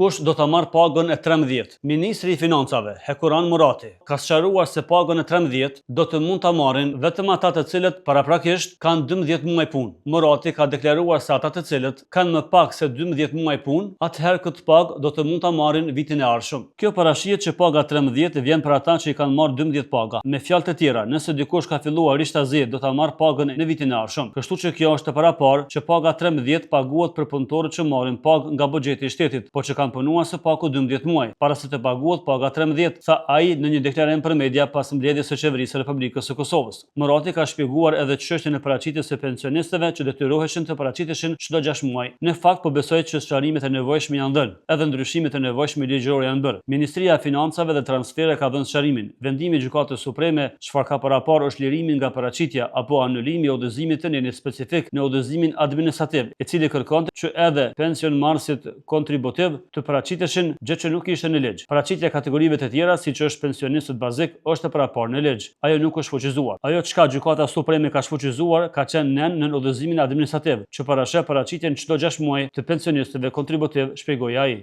Kush do ta marr pagën e 13? Ministri i Financave, Hekuran Murati, ka sqaruar se pagën e 13 do të mund ta marrin vetëm ata të cilët paraprakisht kanë 12 muaj punë. Murati ka deklaruar se ata të cilët kanë më pak se 12 muaj punë, atëherë këtë pagë do të mund ta marrin vitin e ardhshëm. Kjo parashihet që paga 13 vjen për ata që i kanë marrë 12 paga. Me fjalë të tjera, nëse dikush ka filluar rishtazit, do ta marr pagën në vitin e ardhshëm. Kështu që kjo është e paraparë që paga 13 paguhet për punëtorët që marrin pagë nga buxheti i shtetit, por që kanë punuar së paku 12 muaj, para se të paguhet paga 13, tha ai në një deklarim për media pas mbledhjes së qeverisë së Republikës së Kosovës. Murati ka shpjeguar edhe çështjen e paraqitjes së pensionistëve që detyroheshin të paraqiteshin çdo 6 muaj. Në fakt po besohet që sqarimet e nevojshme janë dhënë, edhe ndryshimet e nevojshme ligjore janë bërë. Ministria e Financave dhe Transfere ka dhënë sqarimin. Vendimi i Gjykatës Supreme çfarë ka parapar është lirimi nga paraqitja apo anulimi i udhëzimit të nieni specifik në udhëzimin administrativ, i cili kërkonte që edhe pensionmarrësit kontributiv të paraqiteshin, gjë që nuk ishte në ligj. Paraqitja e kategorive të tjera, siç është pensionistët bazik, është e paraparë në ligj. Ajo nuk është fuqizuar. Ajo çka Gjykata Supreme ka shfuqizuar ka qenë në udhëzimin administrativ, që paraqitjen çdo 6 muaj të pensionistëve kontributiv, shpjegoi ai.